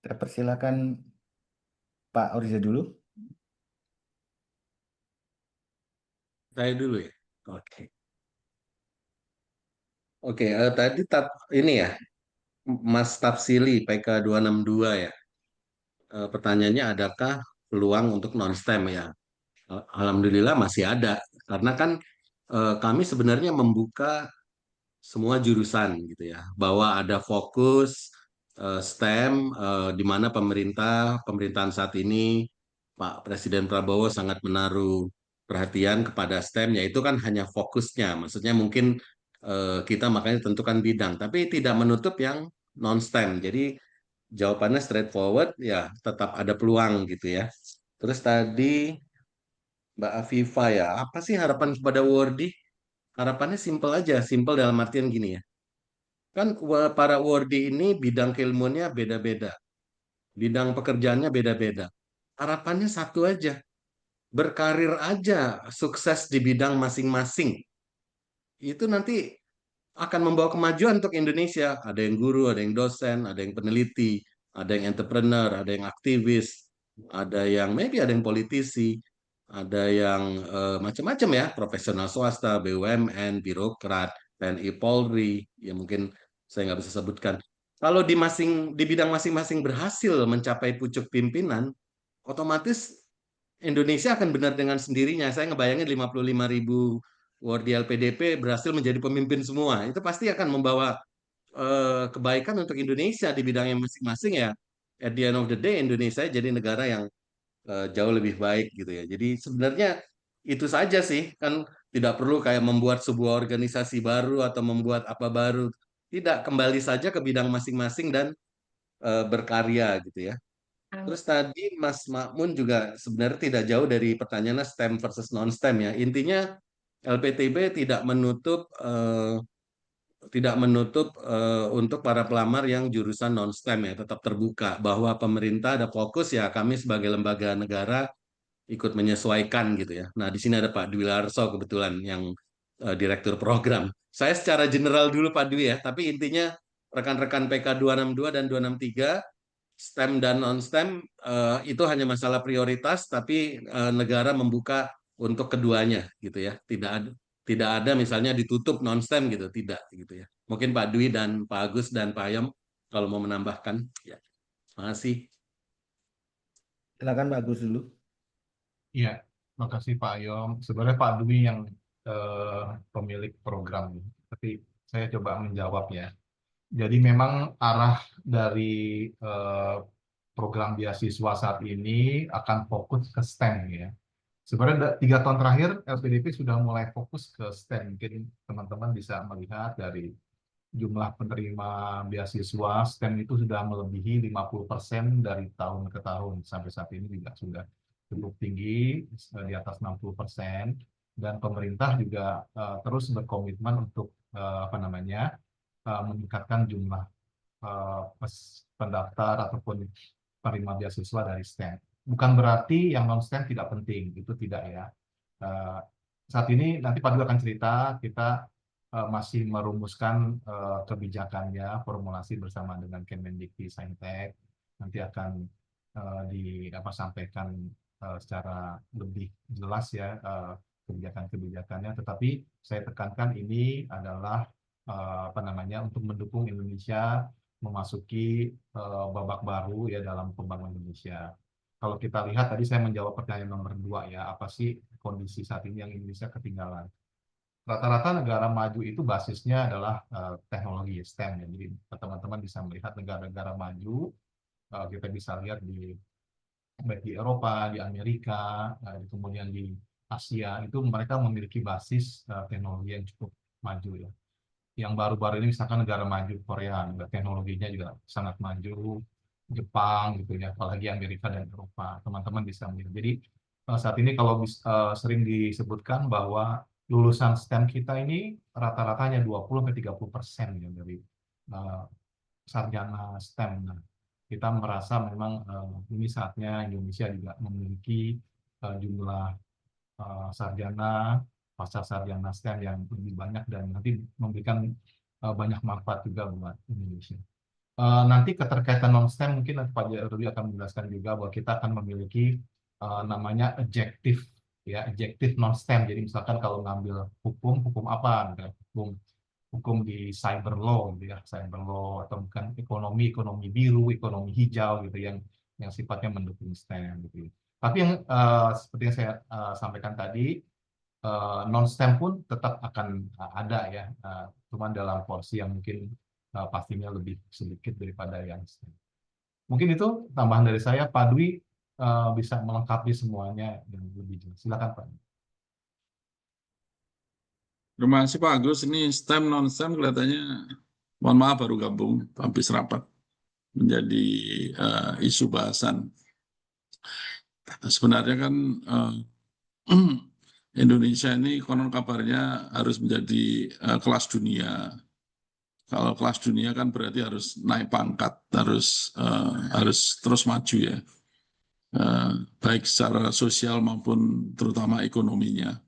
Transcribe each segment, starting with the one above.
Saya persilakan Pak Oriza dulu. Saya dulu ya. Oke. Oke, tadi ini ya, Mas Tafsili PK 262 ya. Pertanyaannya adakah peluang untuk non-STEM ya? Alhamdulillah masih ada. Karena kan kami sebenarnya membuka semua jurusan gitu ya. Bahwa ada fokus STEM di mana pemerintahan saat ini Pak Presiden Prabowo sangat menaruh perhatian kepada STEM, yaitu kan hanya fokusnya. Maksudnya mungkin kita makanya tentukan bidang, tapi tidak menutup yang non-STEM. Jadi jawabannya straightforward, ya tetap ada peluang gitu ya. Terus tadi Mbak Afifa ya, apa sih harapan kepada Wordy? Harapannya simple aja, simple dalam artian gini ya. Kan para Wordy ini bidang keilmuannya beda-beda, bidang pekerjaannya beda-beda. Harapannya satu aja, berkarir aja, sukses di bidang masing-masing. Itu nanti akan membawa kemajuan untuk Indonesia. Ada yang guru, ada yang dosen, ada yang peneliti, ada yang entrepreneur, ada yang aktivis, ada yang maybe ada yang politisi, ada yang macam-macam ya, profesional swasta, BUMN, birokrat, TNI, Polri, ya mungkin saya nggak bisa sebutkan. Kalau di bidang masing-masing berhasil mencapai pucuk pimpinan, otomatis Indonesia akan benar dengan sendirinya. Saya ngebayangin 55.000 Wardi LPDP berhasil menjadi pemimpin semua. Itu pasti akan membawa kebaikan untuk Indonesia di bidang yang masing-masing ya. At the end of the day, Indonesia jadi negara yang jauh lebih baik gitu ya. Jadi sebenarnya itu saja sih, kan tidak perlu kayak membuat sebuah organisasi baru atau membuat apa baru. Tidak, kembali saja ke bidang masing-masing dan berkarya gitu ya. Terus tadi Mas Makmun juga sebenarnya tidak jauh dari pertanyaannya STEM versus non-STEM ya. Intinya LPTB tidak menutup untuk para pelamar yang jurusan non-STEM ya, tetap terbuka bahwa pemerintah ada fokus ya, kami sebagai lembaga negara ikut menyesuaikan gitu ya. Nah, di sini ada Pak Dwi Larso kebetulan yang direktur program. Saya secara general dulu Pak Dwi ya, tapi intinya rekan-rekan PK 262 dan 263 STEM dan non-STEM itu hanya masalah prioritas, tapi negara membuka untuk keduanya gitu ya. Tidak ada misalnya ditutup non-STEM gitu, tidak gitu ya. Mungkin Pak Dwi dan Pak Agus dan Pak Ayam kalau mau menambahkan, ya. Makasih. Silakan Pak Agus dulu. Iya, makasih Pak Yom. Sebenarnya Pak Dwi yang pemilik program, tapi saya coba menjawab ya. Jadi memang arah dari eh, program beasiswa saat ini akan fokus ke STEM ya. Sebenarnya 3 tahun terakhir LPDP sudah mulai fokus ke STEM. Mungkin teman-teman bisa melihat dari jumlah penerima beasiswa STEM itu sudah melebihi 50% dari tahun ke tahun. Sampai saat ini juga sudah cukup tinggi, di atas 60%. Dan pemerintah juga terus berkomitmen untuk meningkatkan jumlah pendaftar ataupun penerima beasiswa dari STEM. Bukan berarti yang non STEM tidak penting, itu tidak ya. Eh, Saat ini nanti Pak Dwi akan cerita, kita masih merumuskan kebijakannya, formulasi bersama dengan Kemendikti Saintek. Nanti akan sampaikan secara lebih jelas ya kebijakan-kebijakannya. Tetapi saya tekankan ini adalah untuk mendukung Indonesia memasuki babak baru ya dalam pembangunan Indonesia. Kalau kita lihat tadi saya menjawab pertanyaan nomor 2 ya, apa sih kondisi saat ini yang Indonesia ketinggalan? Rata-rata negara maju itu basisnya adalah teknologi STEM ya. Jadi teman-teman bisa melihat negara-negara maju, kita bisa lihat baik di Eropa, di Amerika, kemudian di Asia itu mereka memiliki basis teknologi yang cukup maju ya. Yang baru-baru ini misalkan negara maju Korea, teknologinya juga sangat maju, Jepang gitu ya, apalagi Amerika dan Eropa. Teman-teman bisa melihat. Jadi saat ini kalau sering disebutkan bahwa lulusan STEM kita ini rata-ratanya 20-30% ya dari uh, sarjana STEM. Nah, kita merasa memang ini saatnya Indonesia juga memiliki jumlah sarjana, pasca sarjana STEM yang lebih banyak dan nanti memberikan banyak manfaat juga buat Indonesia. Nanti keterkaitan non-STEM mungkin nanti Pak Rudi akan menjelaskan juga bahwa kita akan memiliki namanya adjektif, ya, adjektif non-STEM. Jadi misalkan kalau ngambil hukum, hukum apa? Misalkan hukum di cyber law, gitu ya, cyber law, atau bukan ekonomi, ekonomi biru, ekonomi hijau, gitu, yang sifatnya mendukung STEM, gitu ya. Tapi yang seperti yang saya sampaikan tadi, non-STEM pun tetap akan ada, ya, cuman dalam porsi yang mungkin pastinya lebih sedikit daripada yang STEM. Mungkin itu tambahan dari saya. Pak Dwi bisa melengkapi semuanya dan lebih jelas. Silakan Pak. Terima kasih Pak Agus. Ini STEM non-STEM kelihatannya, mohon maaf baru gabung habis rapat, menjadi isu bahasan. Sebenarnya kan Indonesia ini konon kabarnya harus menjadi kelas dunia. Kalau kelas dunia kan berarti harus naik pangkat, harus terus maju ya, baik secara sosial maupun terutama ekonominya.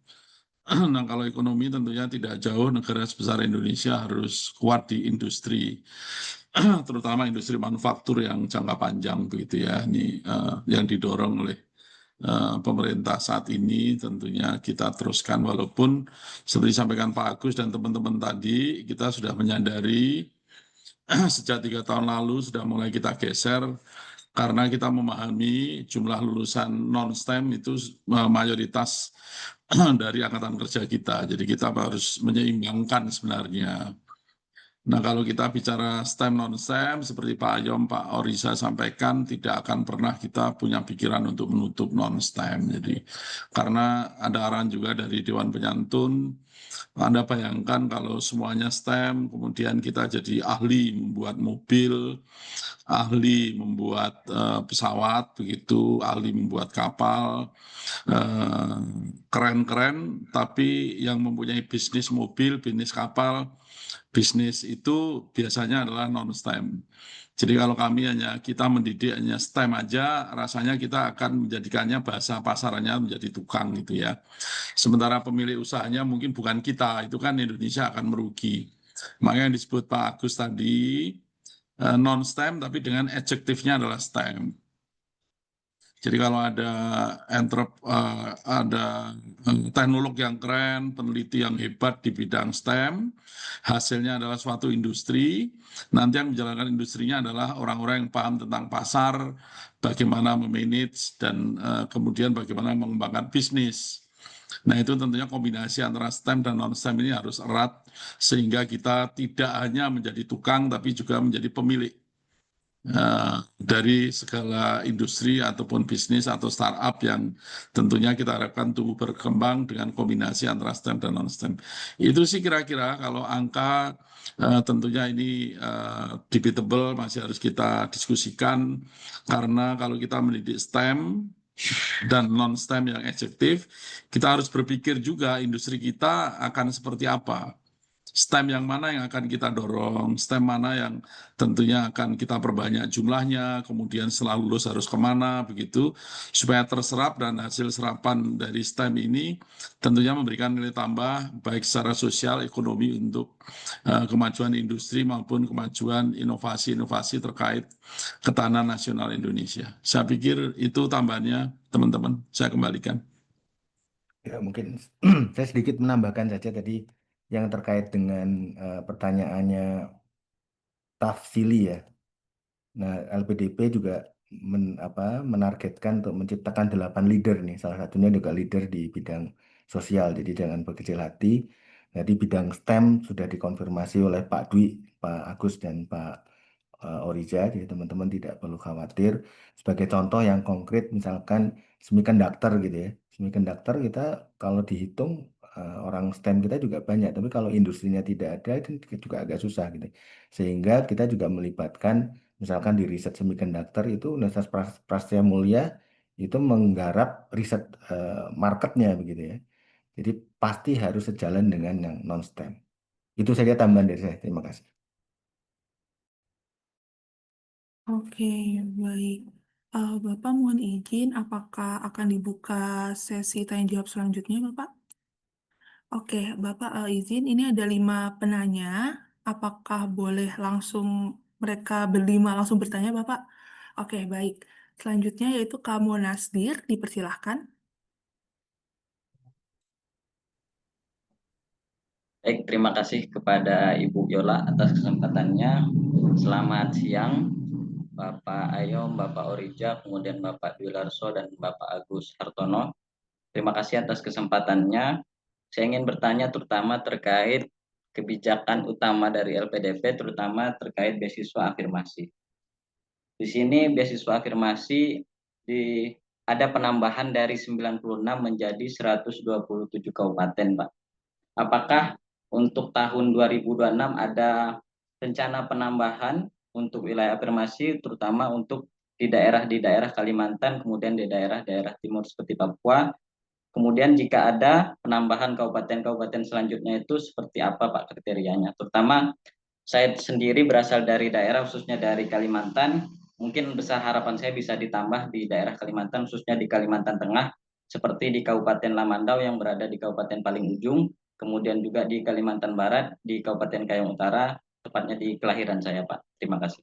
Nah, kalau ekonomi tentunya tidak jauh, negara sebesar Indonesia harus kuat di industri, terutama industri manufaktur yang jangka panjang begitu ya. Ini yang didorong oleh pemerintah saat ini, tentunya kita teruskan, walaupun seperti disampaikan Pak Agus dan teman-teman tadi, kita sudah menyadari sejak 3 tahun lalu sudah mulai kita geser, karena kita memahami jumlah lulusan non-STEM itu mayoritas dari angkatan kerja kita. Jadi kita harus menyeimbangkan sebenarnya. Nah, kalau kita bicara STEM non-STEM, seperti Pak Ayom, Pak Oriza sampaikan, tidak akan pernah kita punya pikiran untuk menutup non-STEM. Jadi, karena ada arahan juga dari Dewan Penyantun, Anda bayangkan kalau semuanya STEM, kemudian kita jadi ahli membuat mobil, ahli membuat pesawat, begitu, ahli membuat kapal, keren-keren, tapi yang mempunyai bisnis mobil, bisnis kapal, bisnis itu biasanya adalah non-STEM. Jadi kalau kami kita mendidik hanya STEM aja, rasanya kita akan menjadikannya bahasa pasarannya menjadi tukang gitu ya. Sementara pemilik usahanya mungkin bukan kita, itu kan Indonesia akan merugi. Makanya yang disebut Pak Agus tadi, non-STEM tapi dengan adjektifnya adalah STEM. Jadi kalau ada teknolog yang keren, peneliti yang hebat di bidang STEM, hasilnya adalah suatu industri, nanti yang menjalankan industrinya adalah orang-orang yang paham tentang pasar, bagaimana memanage, dan kemudian bagaimana mengembangkan bisnis. Nah, itu tentunya kombinasi antara STEM dan non-STEM ini harus erat, sehingga kita tidak hanya menjadi tukang, tapi juga menjadi pemilik dari segala industri ataupun bisnis atau startup yang tentunya kita harapkan tumbuh berkembang dengan kombinasi antara STEM dan non-STEM. Itu sih kira-kira kalau angka tentunya ini debatable, masih harus kita diskusikan, karena kalau kita mendidik STEM dan non-STEM yang efektif, kita harus berpikir juga industri kita akan seperti apa. STEM yang mana yang akan kita dorong, STEM mana yang tentunya akan kita perbanyak jumlahnya, kemudian setelah lulus harus kemana, begitu, supaya terserap dan hasil serapan dari STEM ini tentunya memberikan nilai tambah baik secara sosial, ekonomi untuk kemajuan industri maupun kemajuan inovasi-inovasi terkait ketahanan nasional Indonesia. Saya pikir itu tambahannya, teman-teman. Saya kembalikan. Ya, mungkin saya sedikit menambahkan saja tadi yang terkait dengan pertanyaannya Tafsili ya. Nah, LPDP juga menargetkan untuk menciptakan 8 leader nih. Salah satunya juga leader di bidang sosial. Jadi jangan berkecil hati. Jadi bidang STEM sudah dikonfirmasi oleh Pak Dwi, Pak Agus, dan Pak Oriza. Jadi teman-teman tidak perlu khawatir. Sebagai contoh yang konkret, misalkan semiconductor gitu ya. Semiconductor kita kalau dihitung orang STEM kita juga banyak. Tapi kalau industrinya tidak ada, itu juga agak susah gitu. Sehingga kita juga melibatkan misalkan di riset semiconductor itu Universitas Prasetya Mulia itu menggarap riset marketnya begitu ya. Jadi pasti harus sejalan dengan yang non STEM. Itu saja tambahan dari saya. Terima kasih. Oke, baik. Bapak mohon izin, apakah akan dibuka sesi tanya jawab selanjutnya, Bapak? Oke, Bapak izin, ini ada 5 penanya. Apakah boleh langsung mereka berlima langsung bertanya, Bapak. Oke, baik. Selanjutnya yaitu Kak Monasdir, dipersilahkan. Baik, terima kasih kepada Ibu Yola atas kesempatannya. Selamat siang, Bapak Ayom, Bapak Orija, kemudian Bapak Dwi Larso, dan Bapak Agus Hartono. Terima kasih atas kesempatannya. Saya ingin bertanya terutama terkait kebijakan utama dari LPDP, terutama terkait beasiswa afirmasi. Di sini beasiswa afirmasi ada penambahan dari 96 menjadi 127 kabupaten, Pak. Apakah untuk tahun 2026 ada rencana penambahan untuk wilayah afirmasi, terutama untuk di daerah Kalimantan, kemudian di daerah-daerah timur seperti Papua. Kemudian jika ada penambahan kabupaten-kabupaten selanjutnya itu seperti apa Pak kriterianya? Terutama saya sendiri berasal dari daerah khususnya dari Kalimantan. Mungkin besar harapan saya bisa ditambah di daerah Kalimantan, khususnya di Kalimantan Tengah, seperti di Kabupaten Lamandau yang berada di Kabupaten paling ujung, kemudian juga di Kalimantan Barat, di Kabupaten Kayong Utara, tepatnya di kelahiran saya, Pak. Terima kasih.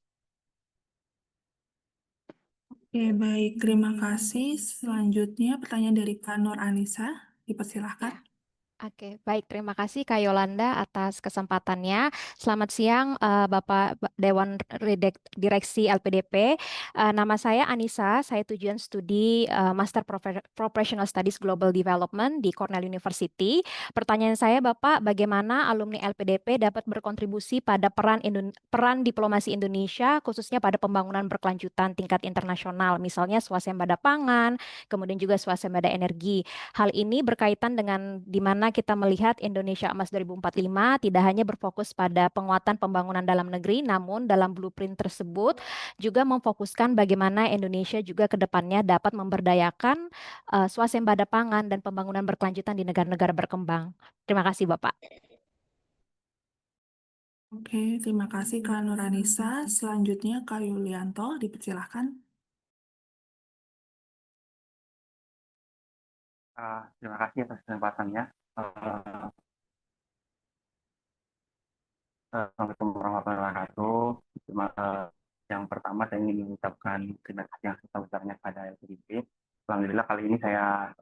Oke, baik. Terima kasih. Selanjutnya pertanyaan dari Kak Nur Anissa, dipersilahkan. Oke, baik. Terima kasih Kak Yolanda atas kesempatannya. Selamat siang Bapak Dewan Direksi LPDP. Nama saya Anissa, saya tujuan studi Master Professional Studies Global Development di Cornell University. Pertanyaan saya Bapak, bagaimana alumni LPDP dapat berkontribusi pada peran diplomasi Indonesia, khususnya pada pembangunan berkelanjutan tingkat internasional, misalnya swasembada pangan, kemudian juga swasembada energi. Hal ini berkaitan dengan di mana kita melihat Indonesia Emas 2045 tidak hanya berfokus pada penguatan pembangunan dalam negeri, namun dalam blueprint tersebut juga memfokuskan bagaimana Indonesia juga ke depannya dapat memberdayakan swasembada pangan dan pembangunan berkelanjutan di negara-negara berkembang. Terima kasih Bapak. Oke, terima kasih Kak Nur Anissa. Selanjutnya Kak Yulianto, dipersilahkan. Terima kasih atas kesempatannya. Assalamualaikum warahmatullahi wabarakatuh. Yang pertama saya ingin mengucapkan terima kasih yang sebesar-besarnya pada LPDP. Alhamdulillah kali ini saya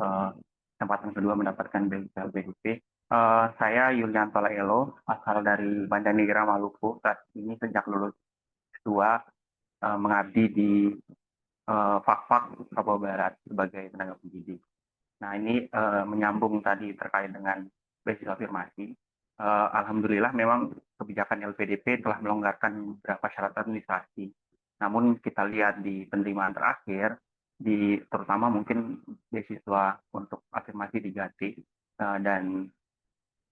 kesempatan kedua mendapatkan beasiswa LPDP. Saya Yulianto Laelo, asal dari Banjarnegara, Maluku. Saat ini sejak lulus S2 mengabdi di Fakfak Papua Barat sebagai tenaga pendidik. Nah, ini menyambung tadi terkait dengan beasiswa afirmasi. Alhamdulillah memang kebijakan LPDP telah melonggarkan beberapa syarat administrasi. Namun kita lihat di penerimaan terakhir, terutama mungkin beasiswa untuk afirmasi diganti dan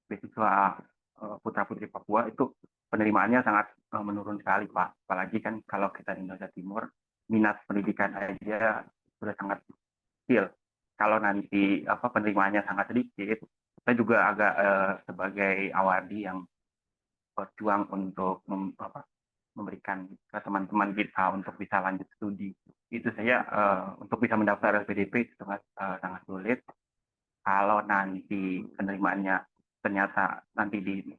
beasiswa putra-putri Papua itu penerimaannya sangat menurun sekali, Pak. Apalagi kan kalau kita di Indonesia Timur, minat pendidikan aja sudah sangat kecil. Kalau nanti penerimaannya sangat sedikit, kita juga agak sebagai awadi yang berjuang untuk memberikan ke teman-teman kita untuk bisa lanjut studi. Itu saja untuk bisa mendaftar LPDP itu sangat sulit. Kalau nanti penerimaannya ternyata nanti di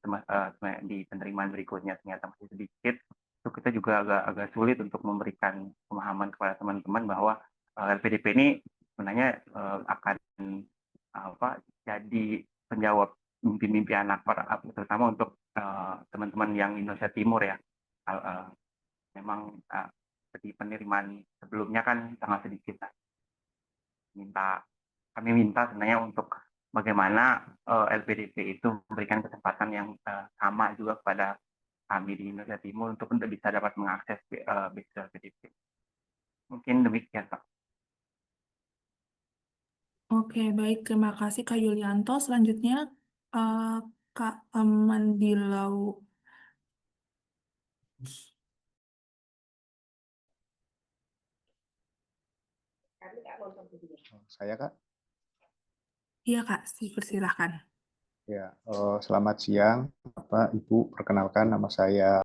penerimaan berikutnya ternyata masih sedikit, itu kita juga agak sulit untuk memberikan pemahaman kepada teman-teman bahwa LPDP ini sebenarnya akan jadi penjawab mimpi-mimpi anak, terutama untuk teman-teman yang Indonesia Timur ya. Memang seperti penerimaan sebelumnya kan sangat sedikit. Kami minta sebenarnya untuk bagaimana LPDP itu memberikan kesempatan yang sama juga kepada kami di Indonesia Timur untuk bisa dapat mengakses beasiswa LPDP. Mungkin demikian, Pak. Oke, baik. Terima kasih Kak Yulianto. Selanjutnya Kak Mandilau. Saya Kak? Iya Kak, dipersilahkan. Ya, selamat siang Bapak, Ibu. Perkenalkan nama saya